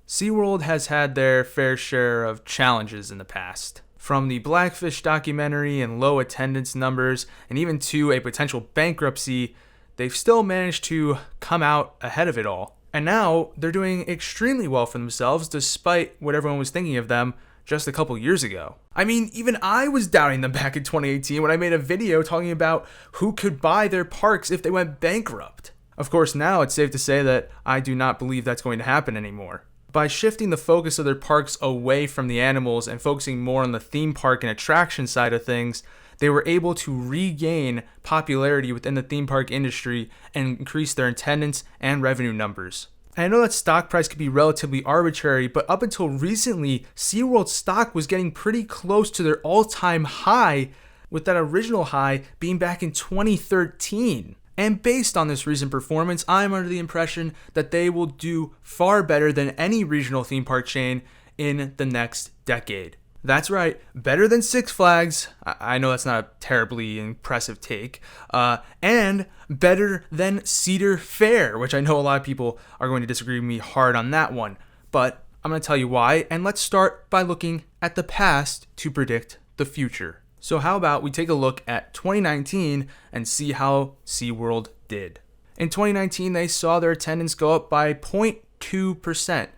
SeaWorld has had their fair share of challenges in the past. From the Blackfish documentary and low attendance numbers, and even to a potential bankruptcy, they've still managed to come out ahead of it all. And now they're doing extremely well for themselves despite what everyone was thinking of them just a couple years ago. I mean, even I was doubting them back in 2018 when I made a video talking about who could buy their parks if they went bankrupt. Of course, now it's safe to say that I do not believe that's going to happen anymore. By shifting the focus of their parks away from the animals and focusing more on the theme park and attraction side of things, they were able to regain popularity within the theme park industry and increase their attendance and revenue numbers. And I know that stock price could be relatively arbitrary, but up until recently, SeaWorld's stock was getting pretty close to their all-time high, with that original high being back in 2013. And based on this recent performance, I'm under the impression that they will do far better than any regional theme park chain in the next decade. That's right, better than Six Flags. I know that's not a terribly impressive take. And better than Cedar Fair, which I know a lot of people are going to disagree with me hard on that one. But I'm going to tell you why, and let's start by looking at the past to predict the future. So how about we take a look at 2019 and see how SeaWorld did. In 2019, they saw their attendance go up by 0.2%.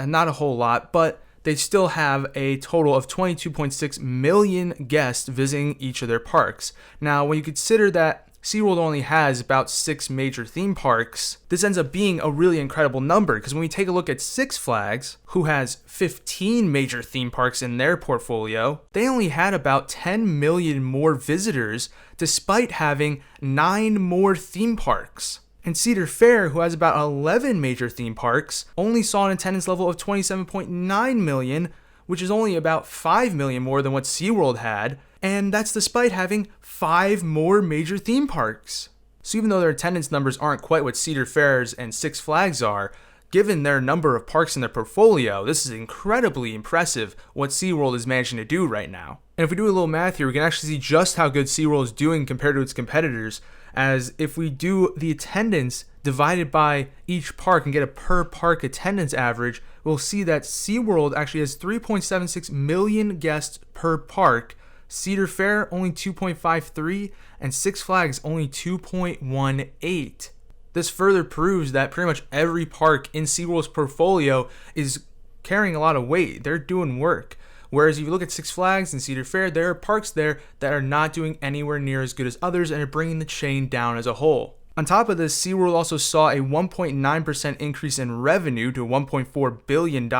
Not a whole lot, but they still have a total of 22.6 million guests visiting each of their parks. Now, when you consider that SeaWorld only has about 6 major theme parks, this ends up being a really incredible number, because when we take a look at Six Flags, who has 15 major theme parks in their portfolio, they only had about 10 million more visitors despite having 9 more theme parks. And Cedar Fair, who has about 11 major theme parks, only saw an attendance level of 27.9 million, which is only about 5 million more than what SeaWorld had, and that's despite having 5 more major theme parks. So even though their attendance numbers aren't quite what Cedar Fair's and Six Flags are, given their number of parks in their portfolio, this is incredibly impressive what SeaWorld is managing to do right now. And if we do a little math here, we can actually see just how good SeaWorld is doing compared to its competitors, as if we do the attendance divided by each park and get a per park attendance average, we'll see that SeaWorld actually has 3.76 million guests per park, Cedar Fair only 2.53, and Six Flags only 2.18. This further proves that pretty much every park in SeaWorld's portfolio is carrying a lot of weight. They're doing work. Whereas if you look at Six Flags and Cedar Fair, there are parks there that are not doing anywhere near as good as others and are bringing the chain down as a whole. On top of this, SeaWorld also saw a 1.9% increase in revenue to $1.4 billion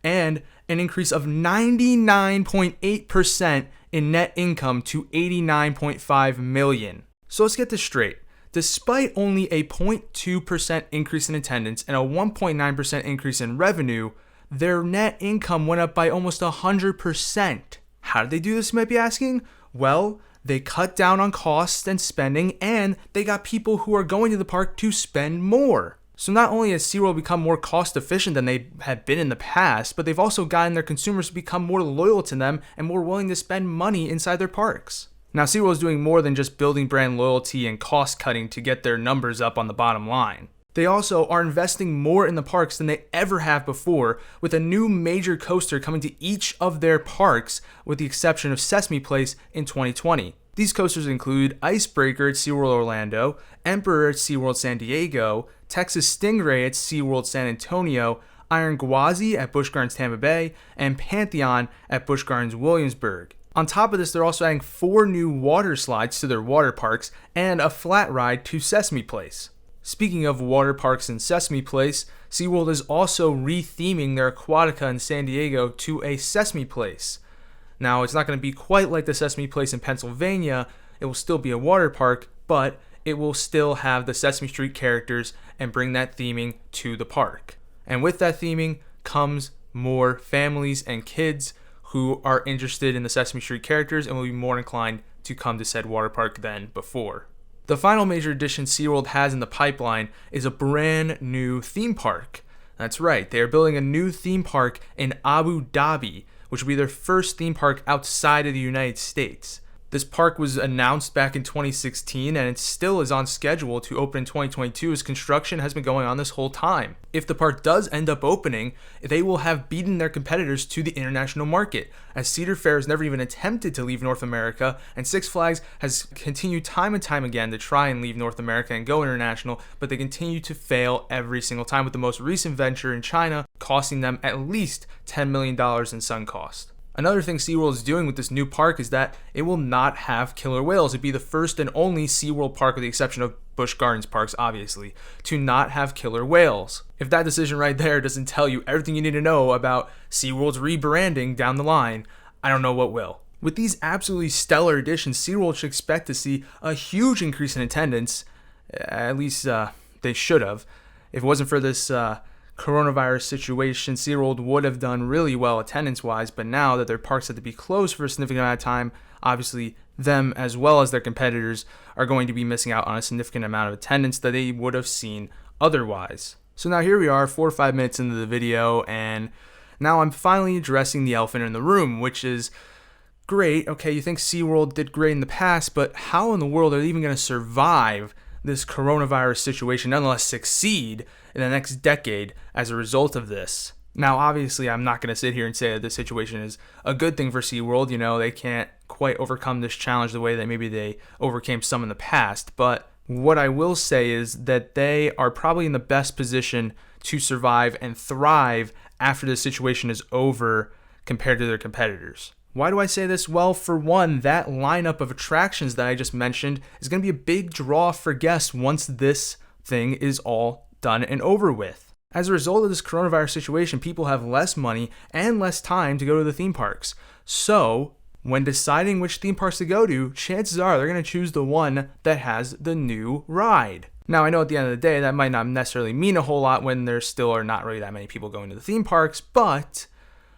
and an increase of 99.8% in net income to $89.5 million. So let's get this straight. Despite only a 0.2% increase in attendance and a 1.9% increase in revenue, their net income went up by almost 100%. How did they do this, you might be asking? Well, they cut down on costs and spending, and they got people who are going to the park to spend more. So not only has SeaWorld become more cost efficient than they had been in the past, but they've also gotten their consumers to become more loyal to them and more willing to spend money inside their parks. Now, SeaWorld is doing more than just building brand loyalty and cost cutting to get their numbers up on the bottom line. They also are investing more in the parks than they ever have before, with a new major coaster coming to each of their parks, with the exception of Sesame Place in 2020. These coasters include Icebreaker at SeaWorld Orlando, Emperor at SeaWorld San Diego, Texas Stingray at SeaWorld San Antonio, Iron Gwazi at Busch Gardens Tampa Bay, and Pantheon at Busch Gardens Williamsburg. On top of this, they're also adding 4 new water slides to their water parks and a flat ride to Sesame Place. Speaking of water parks and Sesame Place, SeaWorld is also re-theming their Aquatica in San Diego to a Sesame Place. Now, it's not going to be quite like the Sesame Place in Pennsylvania. It will still be a water park, but it will still have the Sesame Street characters and bring that theming to the park. And with that theming comes more families and kids who are interested in the Sesame Street characters and will be more inclined to come to said water park than before. The final major addition SeaWorld has in the pipeline is a brand new theme park. That's right, they are building a new theme park in Abu Dhabi, which will be their first theme park outside of the United States. This park was announced back in 2016 and it still is on schedule to open in 2022 as construction has been going on this whole time. If the park does end up opening, they will have beaten their competitors to the international market, as Cedar Fair has never even attempted to leave North America, and Six Flags has continued time and time again to try and leave North America and go international, but they continue to fail every single time, with the most recent venture in China costing them at least $10 million in sunk cost. Another thing SeaWorld is doing with this new park is that it will not have killer whales. It'd be the first and only SeaWorld park, with the exception of Busch Gardens parks, obviously, to not have killer whales. If that decision right there doesn't tell you everything you need to know about SeaWorld's rebranding down the line, I don't know what will. With these absolutely stellar additions, SeaWorld should expect to see a huge increase in attendance. At least they should have. If it wasn't for this coronavirus situation, SeaWorld would have done really well attendance-wise, but now that their parks had to be closed for a significant amount of time, obviously them as well as their competitors are going to be missing out on a significant amount of attendance that they would have seen otherwise. So now here we are 4 or 5 minutes into the video, and now I'm finally addressing the elephant in the room, which is great. Okay, you think SeaWorld did great in the past, but how in the world are they even going to survive this coronavirus situation, nonetheless succeed in the next decade as a result of this? Now, obviously, I'm not going to sit here and say that this situation is a good thing for SeaWorld. You know, they can't quite overcome this challenge the way that maybe they overcame some in the past. But what I will say is that they are probably in the best position to survive and thrive after this situation is over compared to their competitors. Why do I say this? Well, for one, that lineup of attractions that I just mentioned is going to be a big draw for guests once this thing is all done and over with. As a result of this coronavirus situation, people have less money and less time to go to the theme parks. So, when deciding which theme parks to go to, chances are they're going to choose the one that has the new ride. Now, I know at the end of the day, that might not necessarily mean a whole lot when there still are not really that many people going to the theme parks, but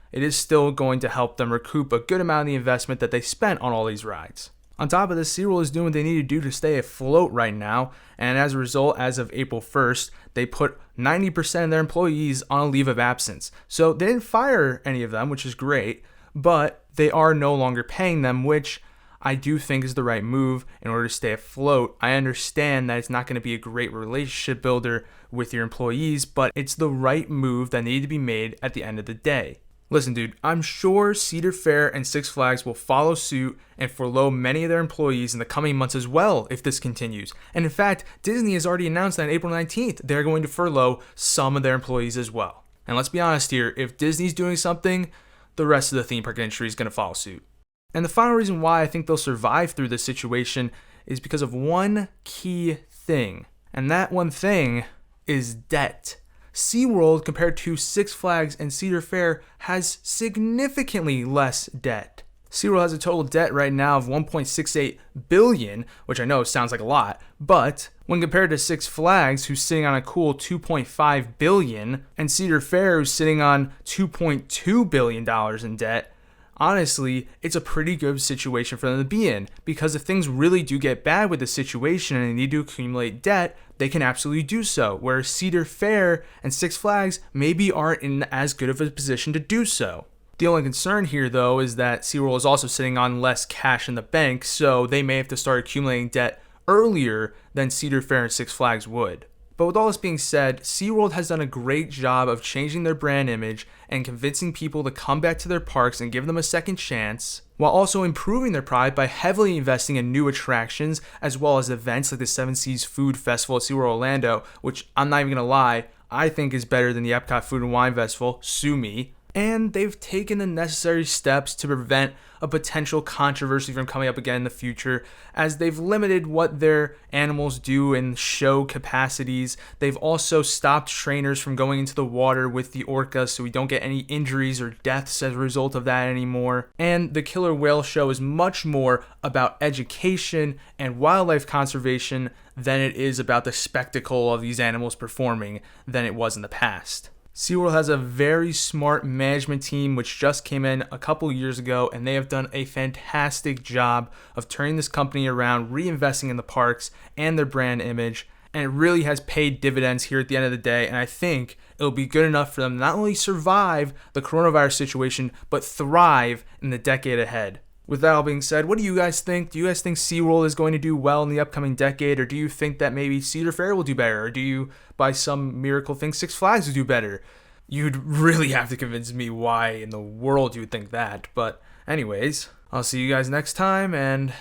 it is still going to help them recoup a good amount of the investment that they spent on all these rides. On top of this, SeaWorld is doing what they need to do to stay afloat right now, and as a result, as of April 1st, they put 90% of their employees on a leave of absence. So they didn't fire any of them, which is great, but they are no longer paying them, which I do think is the right move in order to stay afloat. I understand that it's not going to be a great relationship builder with your employees, but it's the right move that needed to be made at the end of the day. Listen, dude, I'm sure Cedar Fair and Six Flags will follow suit and furlough many of their employees in the coming months as well if this continues. And in fact, Disney has already announced that on April 19th, they're going to furlough some of their employees as well. And let's be honest here, if Disney's doing something, the rest of the theme park industry is going to follow suit. And the final reason why I think they'll survive through this situation is because of one key thing. And that one thing is debt. SeaWorld, compared to Six Flags and Cedar Fair, has significantly less debt. SeaWorld has a total debt right now of $1.68 billion, which I know sounds like a lot, but when compared to Six Flags, who's sitting on a cool $2.5 billion, and Cedar Fair, who's sitting on $2.2 billion in debt, honestly, it's a pretty good situation for them to be in, because if things really do get bad with the situation and they need to accumulate debt, they can absolutely do so, whereas Cedar Fair and Six Flags maybe aren't in as good of a position to do so. The only concern here, though, is that SeaWorld is also sitting on less cash in the bank, so they may have to start accumulating debt earlier than Cedar Fair and Six Flags would. But with all this being said, SeaWorld has done a great job of changing their brand image and convincing people to come back to their parks and give them a second chance, while also improving their product by heavily investing in new attractions, as well as events like the Seven Seas Food Festival at SeaWorld Orlando, which I'm not even going to lie, I think is better than the Epcot Food and Wine Festival, sue me. And they've taken the necessary steps to prevent a potential controversy from coming up again in the future, as they've limited what their animals do in show capacities. They've also stopped trainers from going into the water with the orcas, so we don't get any injuries or deaths as a result of that anymore. And the Killer Whale Show is much more about education and wildlife conservation than it is about the spectacle of these animals performing than it was in the past. SeaWorld has a very smart management team which just came in a couple years ago, and they have done a fantastic job of turning this company around, reinvesting in the parks and their brand image, and it really has paid dividends here at the end of the day, and I think it'll be good enough for them to not only survive the coronavirus situation, but thrive in the decade ahead. With that all being said, what do you guys think? Do you guys think SeaWorld is going to do well in the upcoming decade, or do you think that maybe Cedar Fair will do better, or do you, by some miracle, think Six Flags will do better? You'd really have to convince me why in the world you would think that. But anyways, I'll see you guys next time, and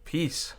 peace.